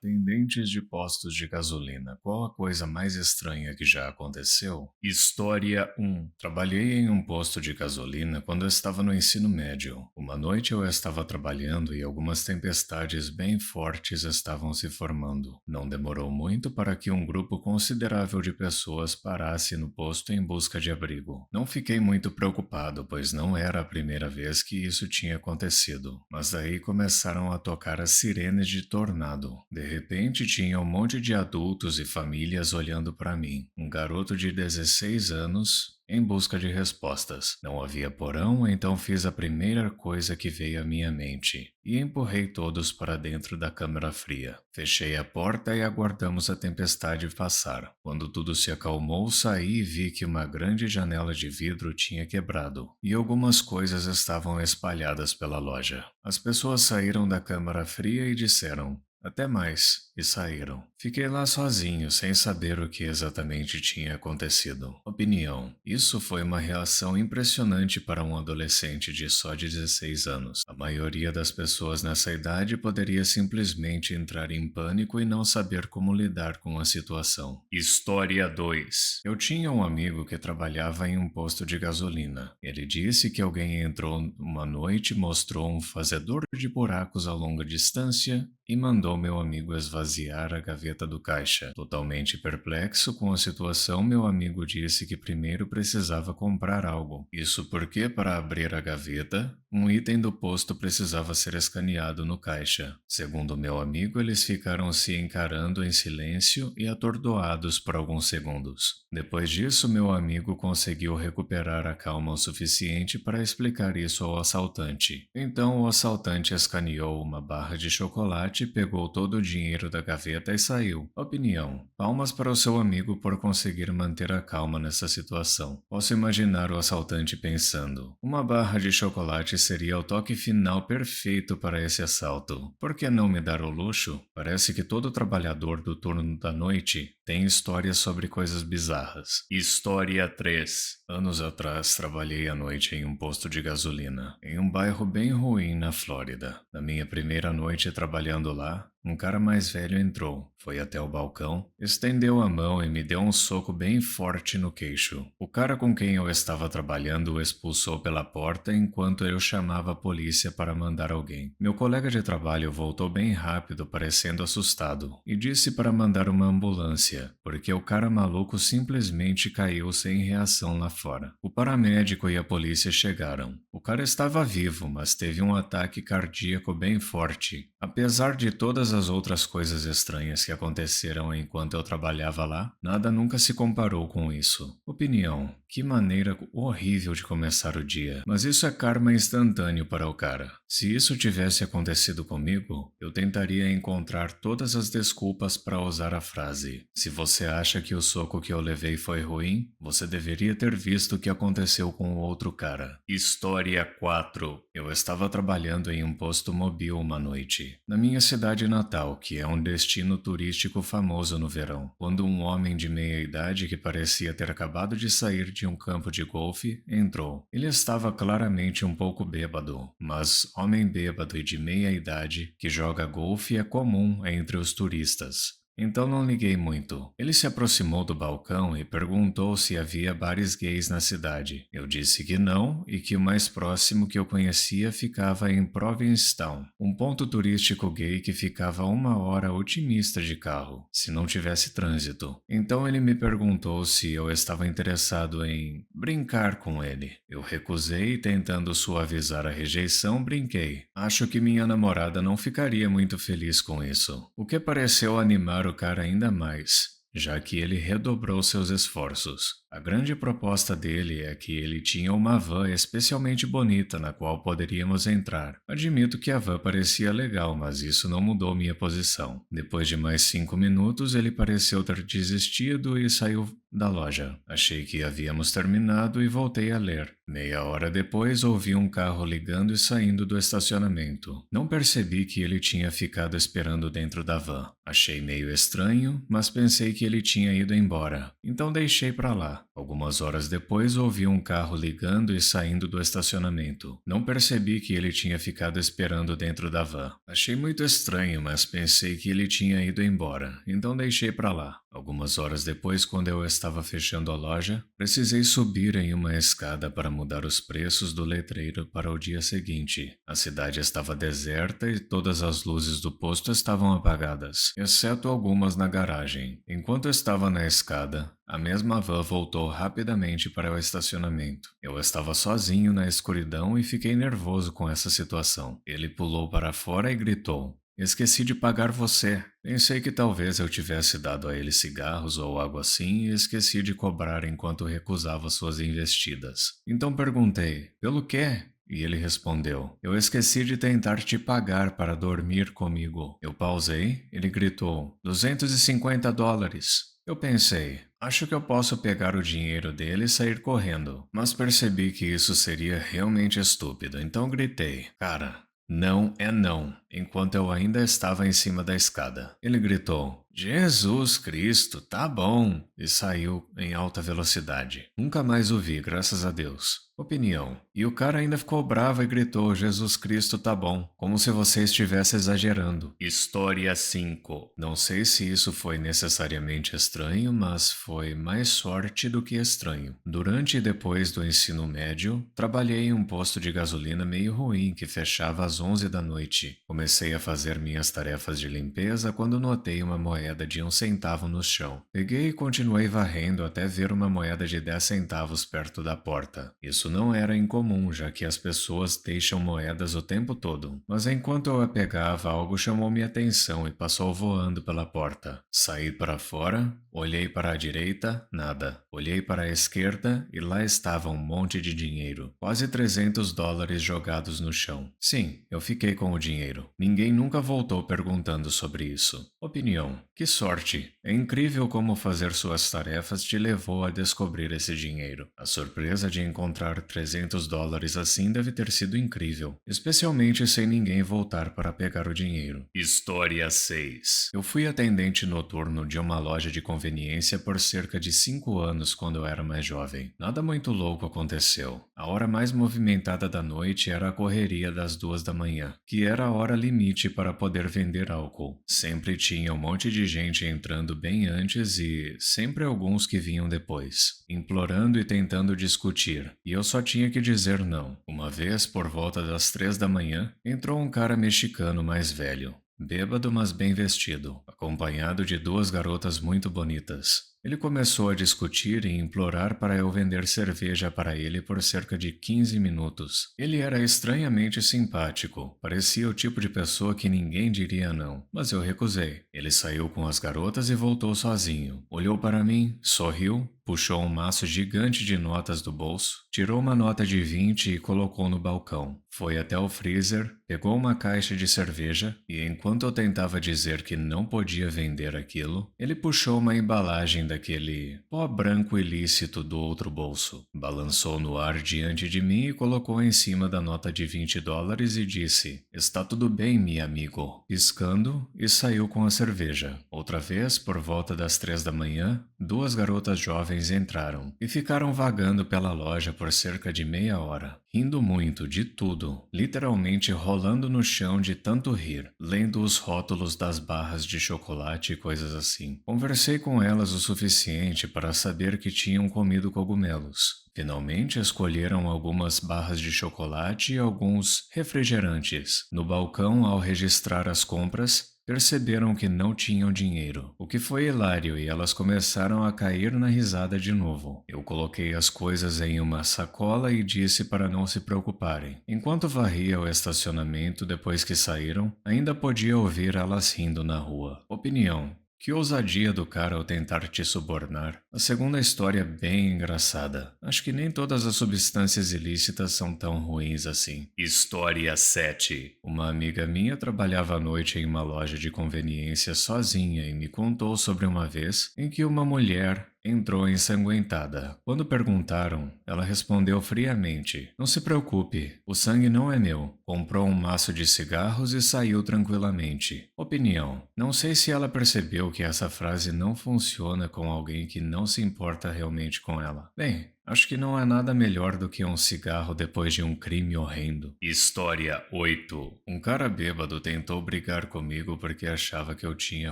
Atendentes de postos de gasolina, qual a coisa mais estranha que já aconteceu? História 1. Trabalhei em um posto de gasolina quando eu estava no ensino médio. Uma noite eu estava trabalhando e algumas tempestades bem fortes estavam se formando. Não demorou muito para que um grupo considerável de pessoas parasse no posto em busca de abrigo. Não fiquei muito preocupado, pois não era a primeira vez que isso tinha acontecido. Mas daí começaram a tocar as sirenes de tornado. De repente tinha um monte de adultos e famílias olhando para mim. Um garoto de 16 anos em busca de respostas. Não havia porão, então fiz a primeira coisa que veio à minha mente e empurrei todos para dentro da câmara fria. Fechei a porta e aguardamos a tempestade passar. Quando tudo se acalmou, saí e vi que uma grande janela de vidro tinha quebrado e algumas coisas estavam espalhadas pela loja. As pessoas saíram da câmara fria e disseram: "Até mais", e saíram. Fiquei lá sozinho, sem saber o que exatamente tinha acontecido. Opinião: isso foi uma reação impressionante para um adolescente de só 16 anos. A maioria das pessoas nessa idade poderia simplesmente entrar em pânico e não saber como lidar com a situação. História 2. Eu tinha um amigo que trabalhava em um posto de gasolina. Ele disse que alguém entrou uma noite, mostrou um fazedor de buracos a longa distância e mandou meu amigo esvaziar a gaveta do caixa. Totalmente perplexo com a situação, meu amigo disse que primeiro precisava comprar algo. Isso porque, para abrir a gaveta, um item do posto precisava ser escaneado no caixa. Segundo meu amigo, eles ficaram se encarando em silêncio e atordoados por alguns segundos. Depois disso, meu amigo conseguiu recuperar a calma o suficiente para explicar isso ao assaltante. Então, o assaltante escaneou uma barra de chocolate, pegou todo o dinheiro da gaveta e saiu. Opinião: palmas para o seu amigo por conseguir manter a calma nessa situação. Posso imaginar o assaltante pensando: uma barra de chocolate seria o toque final perfeito para esse assalto. Por que não me dar o luxo? Parece que todo trabalhador do turno da noite tem histórias sobre coisas bizarras. História 3. Anos atrás, trabalhei à noite em um posto de gasolina, em um bairro bem ruim na Flórida. Na minha primeira noite trabalhando lá, um cara mais velho entrou, foi até o balcão, estendeu a mão e me deu um soco bem forte no queixo. O cara com quem eu estava trabalhando o expulsou pela porta enquanto eu chamava a polícia para mandar alguém. Meu colega de trabalho voltou bem rápido, parecendo assustado, e disse para mandar uma ambulância, porque o cara maluco simplesmente caiu sem reação lá fora. O paramédico e a polícia chegaram. O cara estava vivo, mas teve um ataque cardíaco bem forte. Apesar de todas as outras coisas estranhas que aconteceram enquanto eu trabalhava lá, nada nunca se comparou com isso. Opinião: que maneira horrível de começar o dia. Mas isso é karma instantâneo para o cara. Se isso tivesse acontecido comigo, eu tentaria encontrar todas as desculpas para usar a frase: se você acha que o soco que eu levei foi ruim, você deveria ter visto o que aconteceu com o outro cara. História 4. Eu estava trabalhando em um posto mobil uma noite, na minha cidade natal, que é um destino turístico famoso no verão, quando um homem de meia idade que parecia ter acabado de sair de um campo de golfe entrou. Ele estava claramente um pouco bêbado, mas homem bêbado e de meia idade que joga golfe é comum entre os turistas. Então não liguei muito. Ele se aproximou do balcão e perguntou se havia bares gays na cidade. Eu disse que não e que o mais próximo que eu conhecia ficava em Provincetown, um ponto turístico gay que ficava a 1 hora otimista de carro, se não tivesse trânsito. Então ele me perguntou se eu estava interessado em brincar com ele. Eu recusei e, tentando suavizar a rejeição, brinquei. Acho que minha namorada não ficaria muito feliz com isso, o que pareceu animar o cara ainda mais, já que ele redobrou seus esforços. A grande proposta dele é que ele tinha uma van especialmente bonita na qual poderíamos entrar. Admito que a van parecia legal, mas isso não mudou minha posição. Depois de mais 5 minutos, ele pareceu ter desistido e saiu da loja. Achei que havíamos terminado e voltei a ler. Meia hora depois, ouvi um carro ligando e saindo do estacionamento. Não percebi que ele tinha ficado esperando dentro da van. Achei meio estranho, mas pensei que ele tinha ido embora, então deixei pra lá. Algumas horas depois ouvi um carro ligando e saindo do estacionamento. Não percebi que ele tinha ficado esperando dentro da van. Achei muito estranho, mas pensei que ele tinha ido embora, então deixei pra lá. Algumas horas depois, quando eu estava fechando a loja, precisei subir em uma escada para mudar os preços do letreiro para o dia seguinte. A cidade estava deserta e todas as luzes do posto estavam apagadas, exceto algumas na garagem. Enquanto estava na escada, a mesma van voltou rapidamente para o estacionamento. Eu estava sozinho na escuridão e fiquei nervoso com essa situação. Ele pulou para fora e gritou: "Esqueci de pagar você." Pensei que talvez eu tivesse dado a ele cigarros ou algo assim e esqueci de cobrar enquanto recusava suas investidas. Então perguntei: "Pelo quê?" E ele respondeu: "Eu esqueci de tentar te pagar para dormir comigo." Eu pausei. Ele gritou: $250. Eu pensei: acho que eu posso pegar o dinheiro dele e sair correndo. Mas percebi que isso seria realmente estúpido, então gritei: "Cara, não é não." Enquanto eu ainda estava em cima da escada. Ele gritou: "Jesus Cristo, tá bom." E saiu em alta velocidade. Nunca mais o vi, graças a Deus. Opinião. E o cara ainda ficou bravo e gritou: "Jesus Cristo, tá bom." Como se você estivesse exagerando. História 5. Não sei se isso foi necessariamente estranho, mas foi mais sorte do que estranho. Durante e depois do ensino médio, trabalhei em um posto de gasolina meio ruim que fechava às 11 da noite. Comecei a fazer minhas tarefas de limpeza quando notei uma moeda de 1 centavo no chão. Peguei e continuei varrendo até ver uma moeda de 10 centavos perto da porta. Isso não era incomum, já que as pessoas deixam moedas o tempo todo. Mas enquanto eu a pegava, algo chamou minha atenção e passou voando pela porta. Saí para fora, olhei para a direita, nada. Olhei para a esquerda e lá estava um monte de dinheiro. Quase $300 jogados no chão. Sim, eu fiquei com o dinheiro. Ninguém nunca voltou perguntando sobre isso. Opinião. Que sorte! É incrível como fazer suas tarefas te levou a descobrir esse dinheiro. A surpresa de encontrar $300 assim deve ter sido incrível, especialmente sem ninguém voltar para pegar o dinheiro. História 6. Eu fui atendente noturno de uma loja de conveniência por cerca de 5 anos quando eu era mais jovem. Nada muito louco aconteceu. A hora mais movimentada da noite era a correria das 2 da manhã, que era a hora limite para poder vender álcool. Sempre tinha um monte de gente entrando bem antes e sempre alguns que vinham depois, implorando e tentando discutir, e eu só tinha que dizer não. Uma vez, por volta das 3 da manhã, entrou um cara mexicano mais velho, bêbado mas bem vestido, acompanhado de 2 garotas muito bonitas. Ele começou a discutir e implorar para eu vender cerveja para ele por cerca de 15 minutos. Ele era estranhamente simpático, parecia o tipo de pessoa que ninguém diria não, mas eu recusei. Ele saiu com as garotas e voltou sozinho. Olhou para mim, sorriu, puxou um maço gigante de notas do bolso, tirou uma nota de 20 e colocou no balcão. Foi até o freezer, pegou uma caixa de cerveja e, enquanto eu tentava dizer que não podia vender aquilo, ele puxou uma embalagem daquele pó branco ilícito do outro bolso, balançou no ar diante de mim e colocou em cima da nota de $20 e disse: "Está tudo bem, meu amigo", piscando, e saiu com a cerveja. Outra vez, por volta das 3 da manhã, 2 garotas jovens entraram e ficaram vagando pela loja por cerca de meia hora, rindo muito de tudo, literalmente rolando no chão de tanto rir, lendo os rótulos das barras de chocolate e coisas assim. Conversei com elas o suficiente para saber que tinham comido cogumelos. Finalmente escolheram algumas barras de chocolate e alguns refrigerantes. No balcão, ao registrar as compras, perceberam que não tinham dinheiro, o que foi hilário e elas começaram a cair na risada de novo. Eu coloquei as coisas em uma sacola e disse para não se preocuparem. Enquanto varria o estacionamento depois que saíram, ainda podia ouvir elas rindo na rua. Opinião. Que ousadia do cara ao tentar te subornar. A segunda história é bem engraçada. Acho que nem todas as substâncias ilícitas são tão ruins assim. História 7. Uma amiga minha trabalhava à noite em uma loja de conveniência sozinha e me contou sobre uma vez em que uma mulher entrou ensanguentada. Quando perguntaram, ela respondeu friamente: Não se preocupe, o sangue não é meu. Comprou um maço de cigarros e saiu tranquilamente. Opinião: não sei se ela percebeu que essa frase não funciona com alguém que não se importa realmente com ela. Bem, acho que não há nada melhor do que um cigarro depois de um crime horrendo. História 8. Um cara bêbado tentou brigar comigo porque achava que eu tinha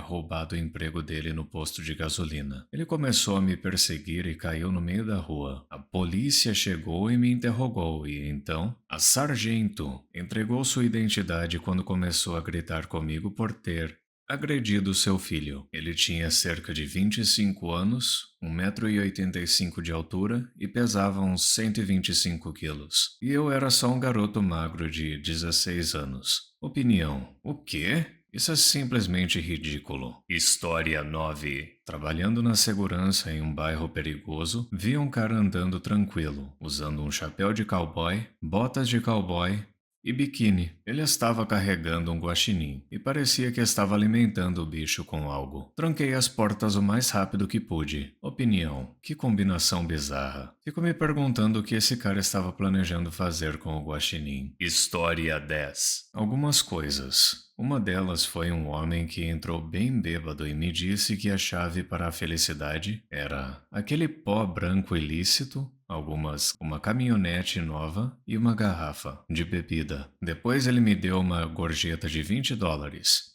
roubado o emprego dele no posto de gasolina. Ele começou a me perseguir e caiu no meio da rua. A polícia chegou e me interrogou e então a sargento entregou sua identidade quando começou a gritar comigo por ter agredido seu filho. Ele tinha cerca de 25 anos, 1,85 m de altura e pesava uns 125 quilos. E eu era só um garoto magro de 16 anos. Opinião: o quê? Isso é simplesmente ridículo. História 9. Trabalhando na segurança em um bairro perigoso, vi um cara andando tranquilo, usando um chapéu de cowboy, botas de cowboy e biquíni. Ele estava carregando um guaxinim e parecia que estava alimentando o bicho com algo. Tranquei as portas o mais rápido que pude. Opinião: que combinação bizarra. Fico me perguntando o que esse cara estava planejando fazer com o guaxinim. História 10. Algumas coisas. Uma delas foi um homem que entrou bem bêbado e me disse que a chave para a felicidade era aquele pó branco ilícito, uma caminhonete nova e uma garrafa de bebida. Depois ele me deu uma gorjeta de $20.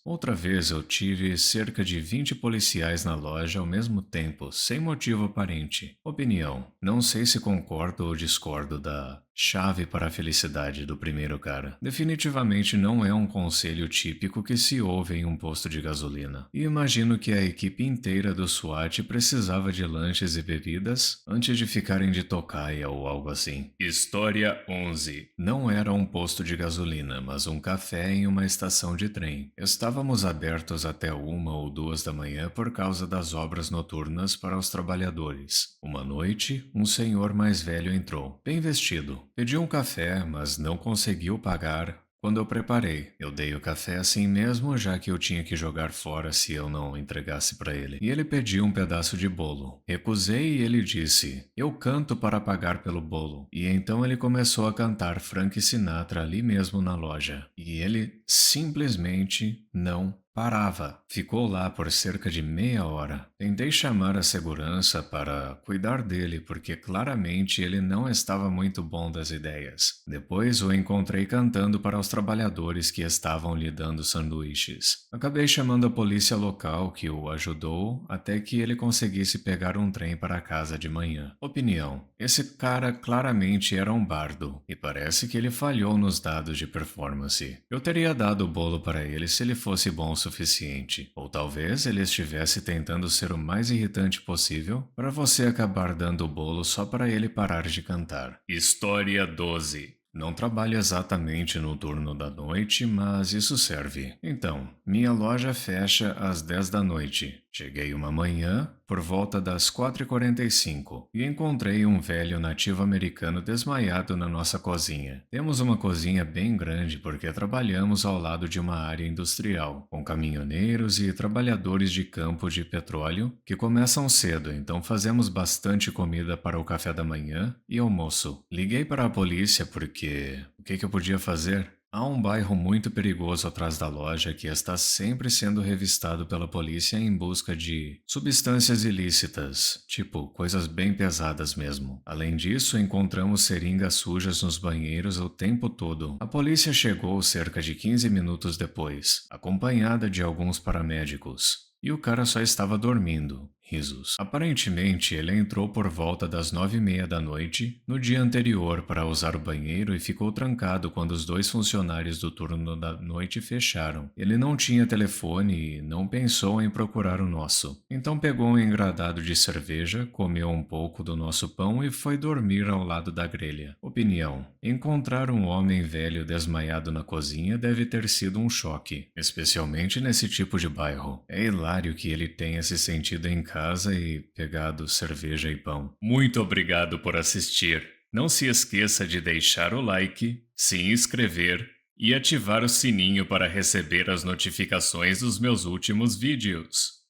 Outra vez eu tive cerca de 20 policiais na loja ao mesmo tempo, sem motivo aparente. Opinião: não sei se concordo ou discordo da chave para a felicidade do primeiro cara. Definitivamente não é um conselho típico que se ouve em um posto de gasolina. E imagino que a equipe inteira do SWAT precisava de lanches e bebidas antes de ficarem de tocaia ou algo assim. História 11. Não era um posto de gasolina, mas um café em uma estação de trem. Estávamos abertos até 1 ou 2 da manhã por causa das obras noturnas para os trabalhadores. Uma noite, um senhor mais velho entrou, bem vestido. Pediu um café, mas não conseguiu pagar. Quando eu preparei, eu dei o café assim mesmo, já que eu tinha que jogar fora se eu não entregasse para ele. E ele pediu um pedaço de bolo. Recusei e ele disse: Eu canto para pagar pelo bolo. E então ele começou a cantar Frank Sinatra ali mesmo na loja. E ele simplesmente não parava. Ficou lá por cerca de meia hora. Tentei chamar a segurança para cuidar dele, porque claramente ele não estava muito bom das ideias. Depois o encontrei cantando para os trabalhadores que estavam lhe dando sanduíches. Acabei chamando a polícia local, que o ajudou até que ele conseguisse pegar um trem para casa de manhã. Opinião: esse cara claramente era um bardo, e parece que ele falhou nos dados de performance. Eu teria dado o bolo para ele se ele fosse bom o suficiente. Ou talvez ele estivesse tentando ser o mais irritante possível para você acabar dando o bolo só para ele parar de cantar. História 12. Não trabalho exatamente no turno da noite, mas isso serve. Então, minha loja fecha às 10 da noite. Cheguei uma manhã, por volta das 4h45, e encontrei um velho nativo americano desmaiado na nossa cozinha. Temos uma cozinha bem grande porque trabalhamos ao lado de uma área industrial, com caminhoneiros e trabalhadores de campo de petróleo que começam cedo, então fazemos bastante comida para o café da manhã e almoço. Liguei para a polícia porque o que eu podia fazer? Há um bairro muito perigoso atrás da loja que está sempre sendo revistado pela polícia em busca de substâncias ilícitas, tipo coisas bem pesadas mesmo. Além disso, encontramos seringas sujas nos banheiros o tempo todo. A polícia chegou cerca de 15 minutos depois, acompanhada de alguns paramédicos. E o cara só estava dormindo. Risos. Aparentemente, ele entrou por volta das 9h30 da noite, no dia anterior, para usar o banheiro e ficou trancado quando os 2 funcionários do turno da noite fecharam. Ele não tinha telefone e não pensou em procurar o nosso. Então pegou um engradado de cerveja, comeu um pouco do nosso pão e foi dormir ao lado da grelha. Opinião: encontrar um homem velho desmaiado na cozinha deve ter sido um choque, especialmente nesse tipo de bairro. É hilário que ele tenha se sentido em casa e pegado cerveja e pão. Muito obrigado por assistir. Não se esqueça de deixar o like, se inscrever e ativar o sininho para receber as notificações dos meus últimos vídeos.